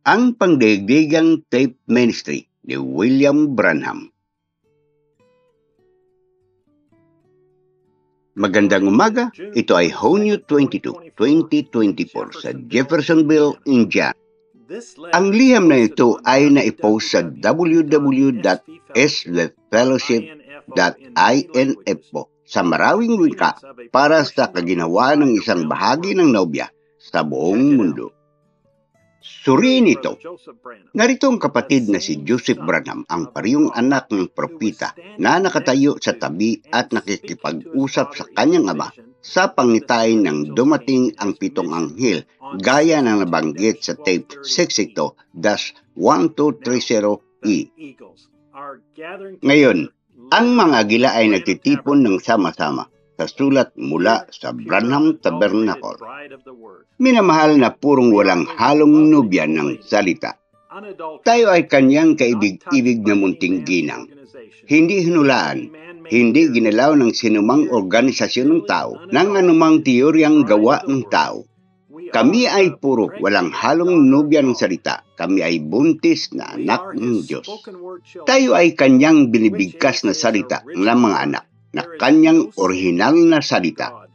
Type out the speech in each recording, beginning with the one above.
Ang Pangdaigdigang Tape Ministry ni William Branham. Magandang umaga, ito ay Hunyo 22, 2024 sa Jeffersonville, Indiana. Ang liham na ito ay naipost sa www.swfellowship.info sa maraming wika para sa kaginawa ng isang bahagi ng nobya sa buong mundo. Suriin ito. Narito ang kapatid na si Joseph Branham, ang parehong anak ng propita na nakatayo sa tabi at nakikipag-usap sa kanyang ama sa pangitain ng dumating ang 7 anghel gaya ng nabanggit sa tape 62-1230E. Ngayon, ang mga agila ay nagtitipon ng sama-sama sa sulat mula sa Branham Tabernacle. Minamahal na purong walang halong nobya ng salita. Tayo ay kanyang kaibig-ibig na munting ginang. Hindi hinulaan, hindi ginalaw ng sinumang organisasyon ng tao, ng anumang teoryang gawa ng tao. Kami ay puro walang halong nobya ng salita. Kami ay buntis na anak ng Diyos. Tayo ay kanyang binibigkas na salita ng mga anak, na kanyang orihinal na salita.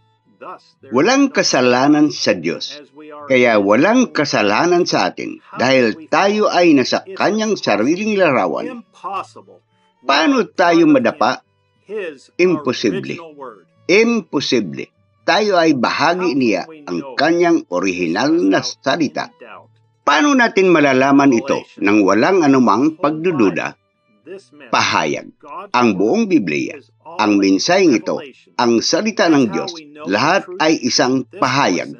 Walang kasalanan sa Diyos, kaya walang kasalanan sa atin dahil tayo ay nasa kanyang sariling larawan. Paano tayo madapa? Imposible. Imposible. Tayo ay bahagi niya ang kanyang orihinal na salita. Paano natin malalaman ito nang walang anumang pagdududa? Pahayag. Ang buong Biblia, ang mensaheng ito, ang salita ng Diyos, lahat ay isang pahayag.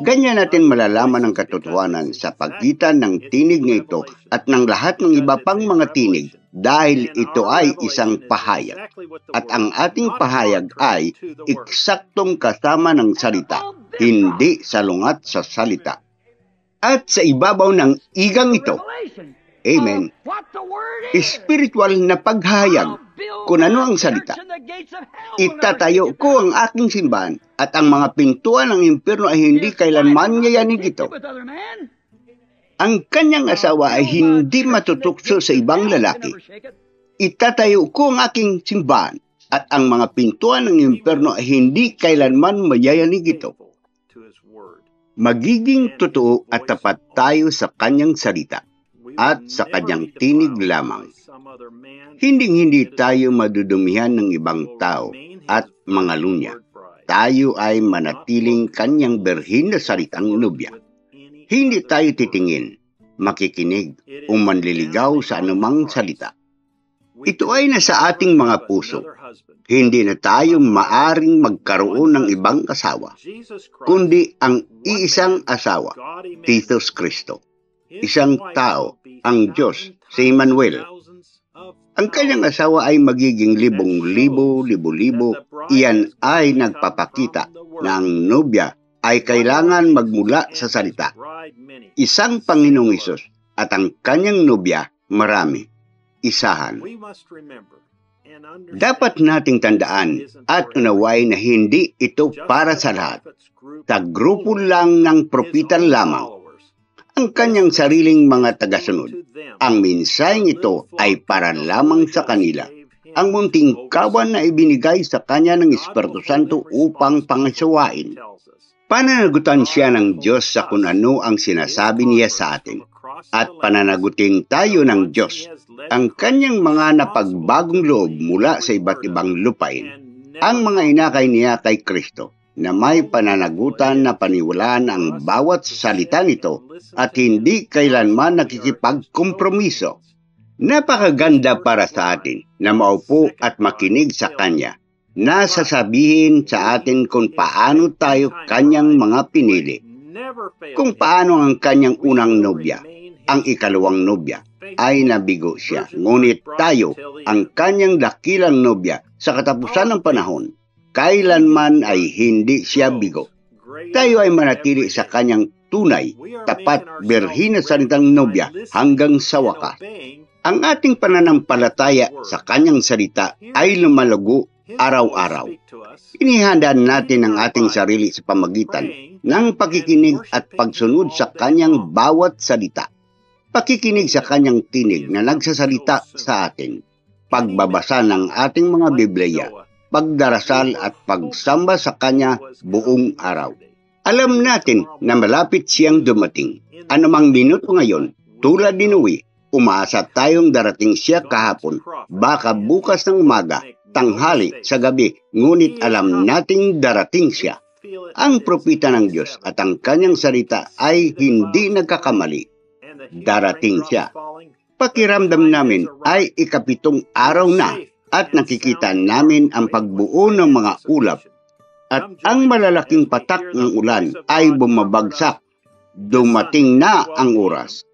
Ganyan natin malalaman ang katotohanan sa pagitan ng tinig na ito at ng lahat ng iba pang mga tinig dahil ito ay isang pahayag. At ang ating pahayag ay eksaktong kasama ng salita, hindi salungat sa salita. At sa ibabaw ng igang ito, Amen. Spiritual na paghayag kung ano ang salita. Itatayo ko ang aking simbahan at ang mga pintuan ng impyerno ay hindi kailanman yayanig ito. Ang kanyang asawa ay hindi matutukso sa ibang lalaki. Itatayo ko ang aking simbahan at ang mga pintuan ng impyerno ay hindi kailanman mayayanig ito. Magiging totoo at tapat tayo sa kanyang salita at sa kanyang tinig lamang. Hindi tayo madudumihan ng ibang tao at mga lunya. Tayo ay manatiling kanyang berhin na salitang nobya. Hindi tayo titingin, makikinig, o manliligaw sa anumang salita. Ito ay nasa ating mga puso. Hindi na tayo maaring magkaroon ng ibang asawa, kundi ang iisang asawa, Jesus Kristo. Isang tao, ang Diyos, si Emmanuel. Ang kanyang asawa ay magiging libong-libo. Iyan ay nagpapakita na ang nobya ay kailangan magmula sa salita. Isang Panginoong Hesus at ang kanyang nobya marami. Isahan. Dapat nating tandaan at unawain na hindi ito para sa lahat. Sa grupo lang ng propitan lamang. Ang kanyang sariling mga tagasunod. Ang mensaheng ito ay para lamang sa kanila. Ang munting kawan na ibinigay sa kanya ng Espiritu Santo upang pangasawain. Pananagutan siya ng Diyos sa kung ano ang sinasabi niya sa atin. At pananagutin tayo ng Diyos ang kanyang mga napagbagong loob mula sa iba't ibang lupain. Ang mga inakay niya kay Kristo, na may pananagutan na paniwalaan ang bawat salita nito at hindi kailanman nakikipagkompromiso. Napakaganda para sa atin na maupo at makinig sa Kanya, na sasabihin sa atin kung paano tayo Kanyang mga pinili, kung paano ang Kanyang unang nobya, ang ikalawang nobya, ay nabigo siya. Ngunit tayo, ang Kanyang dakilang nobya, sa katapusan ng panahon, kailanman ay hindi siya bigo. Tayo ay manatili sa kanyang tunay, tapat, berhin na salitang nobya hanggang sa wakas. Ang ating pananampalataya sa kanyang salita ay lumalago araw-araw. Inihanda natin ang ating sarili sa pamagitan ng pakikinig at pagsunod sa kanyang bawat salita. pakikinig sa kanyang tinig na nagsasalita sa atin, pagbabasa ng ating mga Biblia, pagdarasal at pagsamba sa kanya buong araw. Alam natin na malapit siyang dumating. Anumang minuto ngayon, tulad ni Noe, umaasa tayong darating siya kahapon, baka bukas ng umaga, tanghali, sa gabi, ngunit alam nating darating siya. Ang propeta ng Diyos at ang kanyang salita ay hindi nagkakamali. Darating siya. Pakiramdam namin ay ikapitong araw na at nakikita namin ang pagbuo ng mga ulap at ang malalaking patak ng ulan ay bumabagsak. Dumating na ang oras.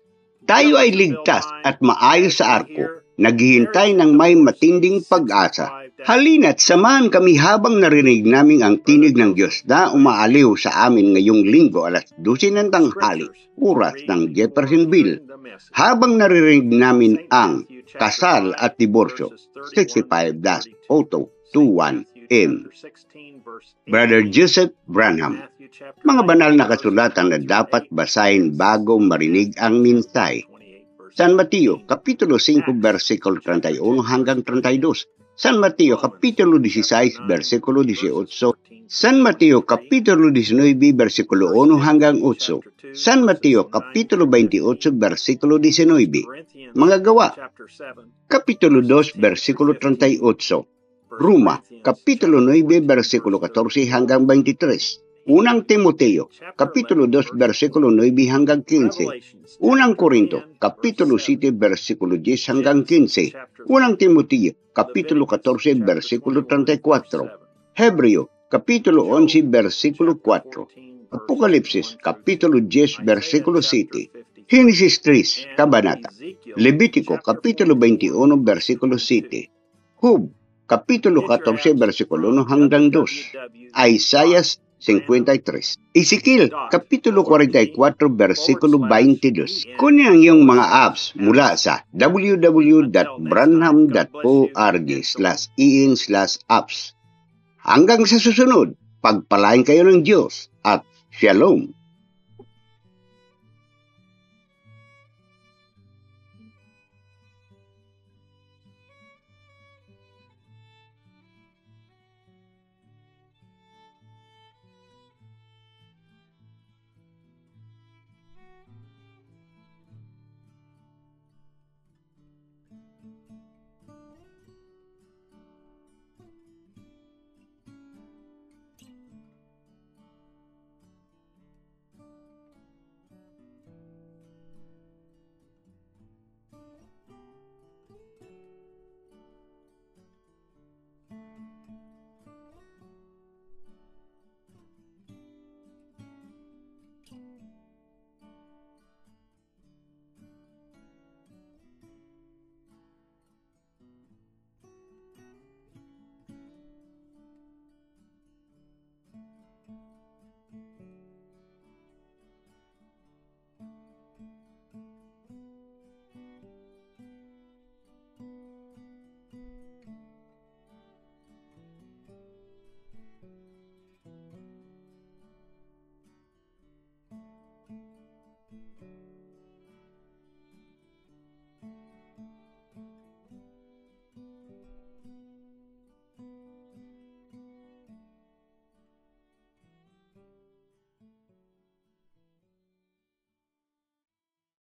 Tayo ay ligtas at maayos sa arko, naghihintay ng may matinding pag-asa. Halina't samahan kami habang narinig namin ang tinig ng Diyos na umaaliw sa amin ngayong linggo alas 12 ng tanghali, oras ng Jeffersonville. Habang naririnig namin ang kasal at diborsyo, 65-Auto-21M. Brother Joseph Branham. Mga banal na kasulatan na dapat basahin bago marinig ang minsay. San Mateo, Kapitulo 5, versikulo 31 hanggang 32. San Mateo, Kapitulo 16, versikulo 18. San Mateo, Kapitulo 19, versikulo 1 hanggang 8. San Mateo, Kapitulo 28, versikulo 19. Mga Gawa, Kapitulo 2, versikulo 38. Roma, Kapitulo 9, versikulo 14 hanggang 23. Unang Timoteo, Kapitulo 2, versikulo 9 hanggang 15. Unang Korinto, Kapitulo 7, versikulo 10 hanggang 15. Unang Timoteo, Kapitulo 14, versikulo 34. Hebreo, Kapitulo 11, versikulo 4. Apokalipsis, Kapitulo 10, versikulo 7. Genesis 3, Kabanata. Levitico, Kapitulo 21, versikulo 7. Hub, Kapitulo 14, versikulo 1 hanggang 2. Isaiah 53. Ezekiel, Kapitulo 44, versikulo 22. Kunin ang iyong mga apps mula sa www.branham.org/in/apps. Hanggang sa susunod, pagpalain kayo ng Diyos at Shalom.